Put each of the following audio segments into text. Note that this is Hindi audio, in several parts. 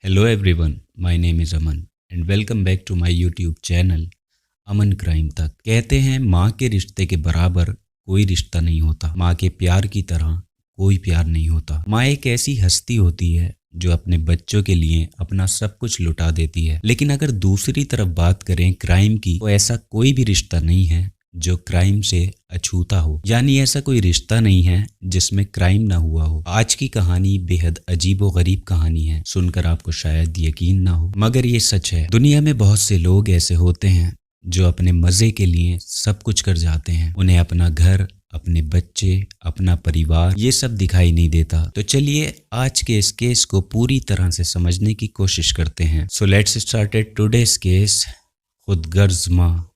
Hello everyone, my name is Aman and welcome back to my YouTube channel Aman crime तक। कहते हैं माँ के रिश्ते के बराबर कोई रिश्ता नहीं होता, माँ के प्यार की तरह कोई प्यार नहीं होता। माँ एक ऐसी हस्ती होती है जो अपने बच्चों के लिए अपना सब कुछ लुटा देती है। लेकिन अगर दूसरी तरफ बात करें क्राइम की, तो ऐसा कोई भी रिश्ता नहीं है जो क्राइम से अछूता हो, यानी ऐसा कोई रिश्ता नहीं है जिसमें क्राइम ना हुआ हो। आज की कहानी बेहद अजीब व गरीब कहानी है, सुनकर आपको शायद यकीन ना हो, मगर ये सच है। दुनिया में बहुत से लोग ऐसे होते हैं जो अपने मजे के लिए सब कुछ कर जाते हैं। उन्हें अपना घर, अपने बच्चे, अपना परिवार ये सब दिखाई नहीं देता। तो चलिए आज के इस केस को पूरी तरह से समझने की कोशिश करते हैं। So let's start today's case, खुदगर्ज माँ।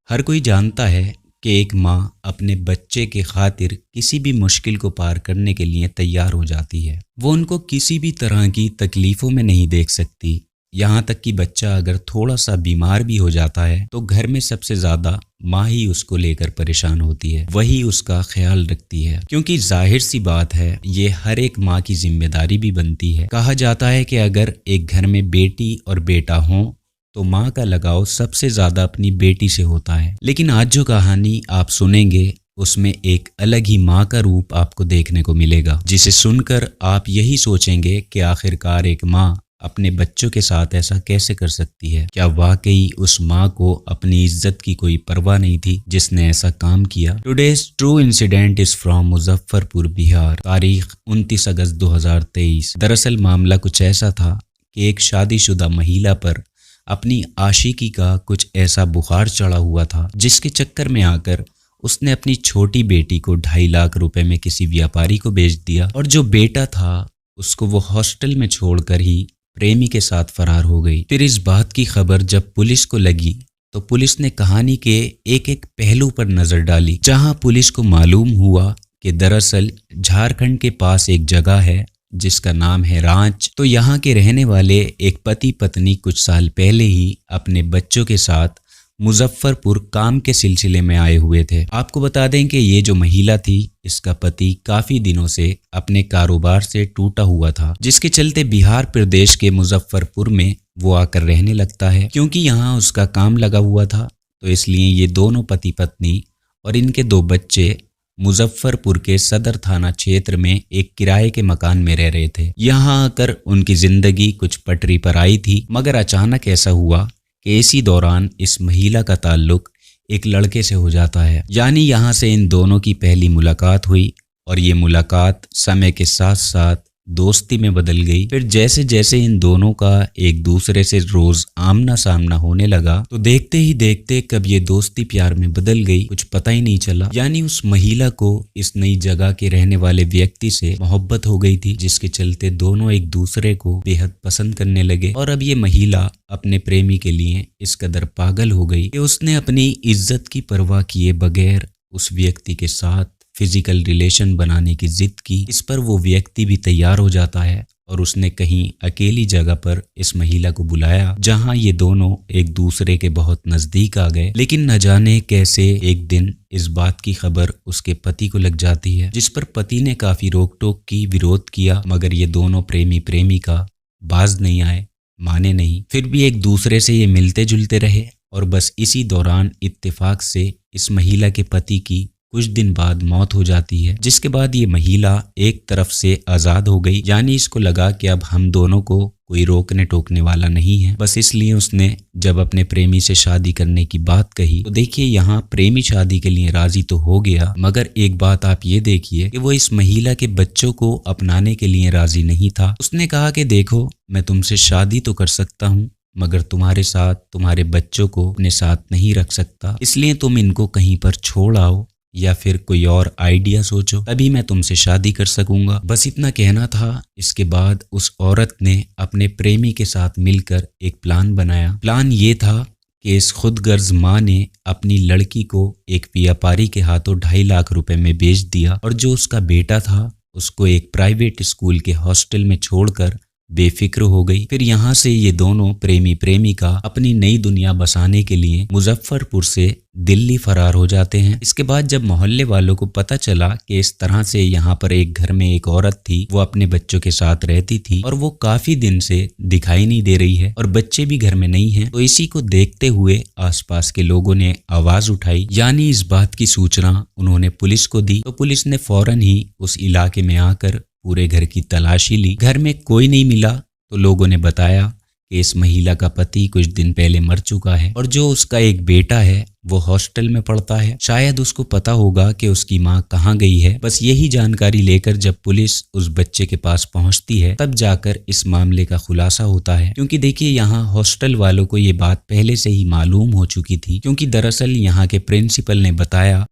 हर कोई जानता है कि एक माँ अपने बच्चे के खातिर किसी भी मुश्किल को पार करने के लिए तैयार हो जाती है। वो उनको किसी भी तरह की तकलीफों में नहीं देख सकती। यहाँ तक कि बच्चा अगर थोड़ा सा बीमार भी हो जाता है तो घर में सबसे ज्यादा माँ ही उसको लेकर परेशान होती है, वही उसका ख्याल रखती है। क्योंकि जाहिर सी बात है, ये हर एक माँ की जिम्मेदारी भी बनती है। कहा जाता है कि अगर एक घर में बेटी और बेटा हो तो माँ का लगाव सबसे ज्यादा अपनी बेटी से होता है। लेकिन आज जो कहानी आप सुनेंगे उसमें एक अलग ही माँ का रूप आपको देखने को मिलेगा, जिसे सुनकर आप यही सोचेंगे कि आखिरकार एक माँ अपने बच्चों के साथ ऐसा कैसे कर सकती है। क्या वाकई उस माँ को अपनी इज्जत की कोई परवाह नहीं थी जिसने ऐसा काम किया। Today's true incident is from Muzaffarpur, Bihar. तारीख 29 अगस्त 2023। दरअसल मामला कुछ ऐसा था कि एक शादीशुदा महिला पर अपनी आशिकी का कुछ ऐसा बुखार चढ़ा हुआ था जिसके चक्कर में आकर उसने अपनी छोटी बेटी को 2.5 लाख रुपए में किसी व्यापारी को बेच दिया, और जो बेटा था उसको वो हॉस्टल में छोड़कर ही प्रेमी के साथ फरार हो गई। फिर इस बात की खबर जब पुलिस को लगी तो पुलिस ने कहानी के एक एक पहलू पर नजर डाली, जहां पुलिस को मालूम हुआ कि दरअसल झारखंड के पास एक जगह है जिसका नाम है रांच। तो यहाँ के रहने वाले एक पति पत्नी कुछ साल पहले ही अपने बच्चों के साथ मुजफ्फरपुर काम के सिलसिले में आए हुए थे। आपको बता दें कि ये जो महिला थी, इसका पति काफी दिनों से अपने कारोबार से टूटा हुआ था, जिसके चलते बिहार प्रदेश के मुजफ्फरपुर में वो आकर रहने लगता है। क्योंकि यहाँ उसका काम लगा हुआ था तो इसलिए ये दोनों पति पत्नी और इनके 2 बच्चे मुजफ्फरपुर के सदर थाना क्षेत्र में एक किराए के मकान में रह रहे थे। यहाँ आकर उनकी जिंदगी कुछ पटरी पर आई थी, मगर अचानक ऐसा हुआ कि इसी दौरान इस महिला का ताल्लुक एक लड़के से हो जाता है। यानी यहाँ से इन दोनों की पहली मुलाकात हुई और ये मुलाकात समय के साथ साथ दोस्ती में बदल गई। फिर जैसे जैसे इन दोनों का एक दूसरे से रोज आमना सामना होने लगा तो देखते ही देखते कब ये दोस्ती प्यार में बदल गई कुछ पता ही नहीं चला। यानी उस महिला को इस नई जगह के रहने वाले व्यक्ति से मोहब्बत हो गई थी, जिसके चलते दोनों एक दूसरे को बेहद पसंद करने लगे। और अब ये महिला अपने प्रेमी के लिए इस कदर पागल हो गई कि उसने अपनी इज्जत की परवाह किए बगैर उस व्यक्ति के साथ फिजिकल रिलेशन बनाने की जिद की। इस पर वो व्यक्ति भी तैयार हो जाता है और उसने कहीं अकेली जगह पर इस महिला को बुलाया, जहां ये दोनों एक दूसरे के बहुत नजदीक आ गए। लेकिन न जाने कैसे एक दिन इस बात की खबर उसके पति को लग जाती है, जिस पर पति ने काफी रोक टोक की, विरोध किया, मगर ये दोनों प्रेमी प्रेमिका बाज नहीं आए, माने नहीं। फिर भी एक दूसरे से ये मिलते जुलते रहे और बस इसी दौरान इत्तेफाक से इस महिला के पति की कुछ दिन बाद मौत हो जाती है, जिसके बाद ये महिला एक तरफ से आजाद हो गई। यानी इसको लगा कि अब हम दोनों को कोई रोकने टोकने वाला नहीं है। बस इसलिए उसने जब अपने प्रेमी से शादी करने की बात कही तो देखिए यहाँ प्रेमी शादी के लिए राजी तो हो गया, मगर एक बात आप ये देखिए कि वो इस महिला के बच्चों को अपनाने के लिए राजी नहीं था। उसने कहा कि देखो, मैं तुमसे शादी तो कर सकता हूँ मगर तुम्हारे साथ तुम्हारे बच्चों को अपने साथ नहीं रख सकता, इसलिए तुम इनको कहीं पर छोड़ आओ या फिर कोई और आइडिया सोचो, तभी मैं तुमसे शादी कर सकूंगा। बस इतना कहना था। इसके बाद उस औरत ने अपने प्रेमी के साथ मिलकर एक प्लान बनाया। प्लान ये था कि इस खुदगर्ज माँ ने अपनी लड़की को एक व्यापारी के हाथों 2.5 लाख रुपए में बेच दिया और जो उसका बेटा था उसको एक प्राइवेट स्कूल के हॉस्टल में छोड़कर बेफिक्र हो गई। फिर यहाँ से ये दोनों प्रेमी प्रेमिका अपनी नई दुनिया बसाने के लिए मुजफ्फरपुर से दिल्ली फरार हो जाते हैं। इसके बाद जब मोहल्ले वालों को पता चला कि इस तरह से यहाँ पर एक घर में एक औरत थी, वो अपने बच्चों के साथ रहती थी और वो काफी दिन से दिखाई नहीं दे रही है और बच्चे भी घर में नहीं हैं, तो इसी को देखते हुए आसपास के लोगों ने आवाज उठाई, यानी इस बात की सूचना उन्होंने पुलिस को दी। तो पुलिस ने फौरन ही उस इलाके में आकर पूरे घर की तलाशी ली। घर में कोई नहीं मिला तो लोगों ने बताया कि इस महिला का पति कुछ दिन पहले मर चुका है और जो उसका एक बेटा है वो हॉस्टल में पढ़ता है। शायद उसको पता होगा कि उसकी माँ कहाँ गई है। बस यही जानकारी लेकर जब पुलिस उस बच्चे के पास पहुंचती है तब जाकर इस मामले का खुलासा होता है। क्योंकि देखिए यहाँ हॉस्टल वालों को ये बात पहले से ही मालूम हो चुकी थी, क्योंकि दरअसल यहाँ के प्रिंसिपल ने बताया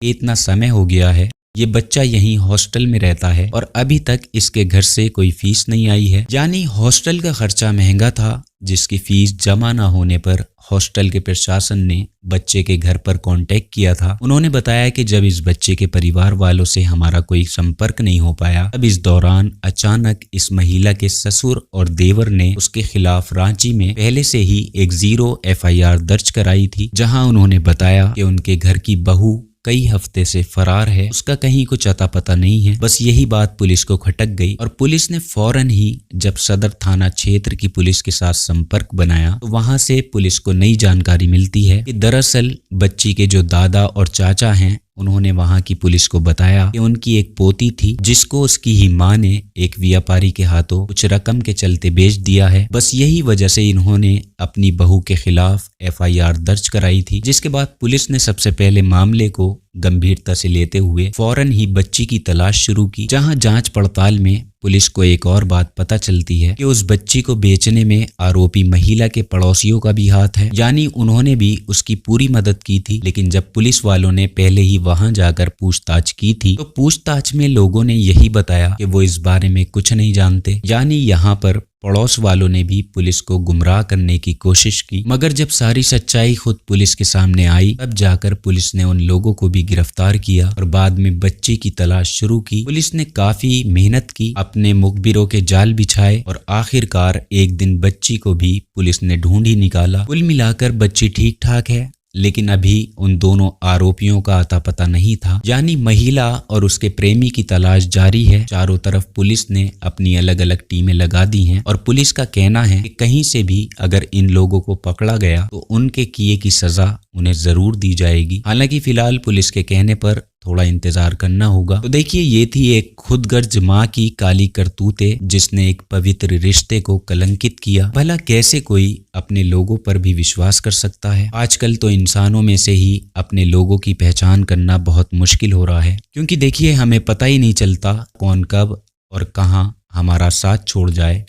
कि इतना समय हो गया है, ये बच्चा यहीं हॉस्टल में रहता है और अभी तक इसके घर से कोई फीस नहीं आई है। यानी हॉस्टल का खर्चा महंगा था, जिसकी फीस जमा ना होने पर हॉस्टल के प्रशासन ने बच्चे के घर पर कांटेक्ट किया था। उन्होंने बताया कि जब इस बच्चे के परिवार वालों से हमारा कोई संपर्क नहीं हो पाया, तब इस दौरान अचानक इस महिला के ससुर और देवर ने उसके खिलाफ रांची में पहले से ही एक 0 FIR दर्ज कराई थी, जहां उन्होंने बताया कि उनके घर की बहू कई हफ्ते से फरार है, उसका कहीं कुछ अता पता नहीं है। बस यही बात पुलिस को खटक गई और पुलिस ने फौरन ही जब सदर थाना क्षेत्र की पुलिस के साथ संपर्क बनाया तो वहां से पुलिस को नई जानकारी मिलती है कि दरअसल बच्ची के जो दादा और चाचा हैं उन्होंने वहां की पुलिस को बताया कि उनकी एक पोती थी जिसको उसकी ही मां ने एक व्यापारी के हाथों कुछ रकम के चलते बेच दिया है। बस यही वजह से इन्होंने अपनी बहू के खिलाफ FIR दर्ज कराई थी, जिसके बाद पुलिस ने सबसे पहले मामले को गंभीरता से लेते हुए फौरन ही बच्ची की तलाश शुरू की। जहां जांच पड़ताल में पुलिस को एक और बात पता चलती है कि उस बच्ची को बेचने में आरोपी महिला के पड़ोसियों का भी हाथ है, यानी उन्होंने भी उसकी पूरी मदद की थी। लेकिन जब पुलिस वालों ने पहले ही वहां जाकर पूछताछ की थी तो पूछताछ में लोगों ने यही बताया कि वो इस बारे में कुछ नहीं जानते। यानी यहाँ पर पड़ोस वालों ने भी पुलिस को गुमराह करने की कोशिश की, मगर जब सारी सच्चाई खुद पुलिस के सामने आई तब जाकर पुलिस ने उन लोगों को भी गिरफ्तार किया और बाद में बच्चे की तलाश शुरू की। पुलिस ने काफी मेहनत की, अपने मुखबिरों के जाल बिछाए और आखिरकार एक दिन बच्ची को भी पुलिस ने ढूंढ ही निकाला। कुल मिलाकर बच्ची ठीक ठाक है, लेकिन अभी उन दोनों आरोपियों का अता पता नहीं था। यानी महिला और उसके प्रेमी की तलाश जारी है। चारों तरफ पुलिस ने अपनी अलग अलग टीमें लगा दी हैं और पुलिस का कहना है कि कहीं से भी अगर इन लोगों को पकड़ा गया तो उनके किए की सजा उन्हें जरूर दी जाएगी। हालांकि फिलहाल पुलिस के कहने पर थोड़ा इंतजार करना होगा। तो देखिए ये थी एक खुदगर्ज माँ की काली करतूतें, जिसने एक पवित्र रिश्ते को कलंकित किया। भला कैसे कोई अपने लोगों पर भी विश्वास कर सकता है? आजकल तो इंसानों में से ही अपने लोगों की पहचान करना बहुत मुश्किल हो रहा है, क्योंकि देखिए हमें पता ही नहीं चलता कौन कब और कहाँ हमारा साथ छोड़ जाए,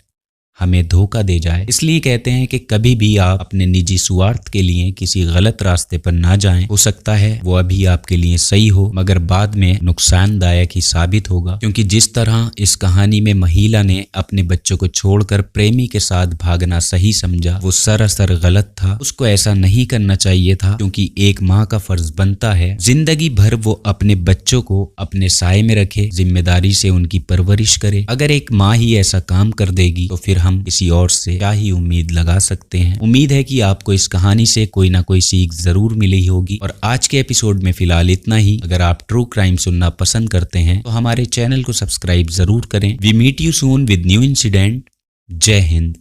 हमें धोखा दे जाए। इसलिए कहते हैं कि कभी भी आप अपने निजी स्वार्थ के लिए किसी गलत रास्ते पर ना जाएं। हो सकता है वो अभी आपके लिए सही हो, मगर बाद में नुकसानदायक ही साबित होगा। क्योंकि जिस तरह इस कहानी में महिला ने अपने बच्चों को छोड़कर प्रेमी के साथ भागना सही समझा, वो सरासर गलत था। उसको ऐसा नहीं करना चाहिए था, क्योंकि एक माँ का फर्ज बनता है जिंदगी भर वो अपने बच्चों को अपने साए में रखे, जिम्मेदारी से उनकी परवरिश करे। अगर एक माँ ही ऐसा काम कर देगी तो फिर हम किसी और से क्या ही उम्मीद लगा सकते हैं। उम्मीद है कि आपको इस कहानी से कोई ना कोई सीख जरूर मिली होगी। और आज के एपिसोड में फिलहाल इतना ही। अगर आप ट्रू क्राइम सुनना पसंद करते हैं तो हमारे चैनल को सब्सक्राइब जरूर करें। We meet you soon with new incident. जय हिंद।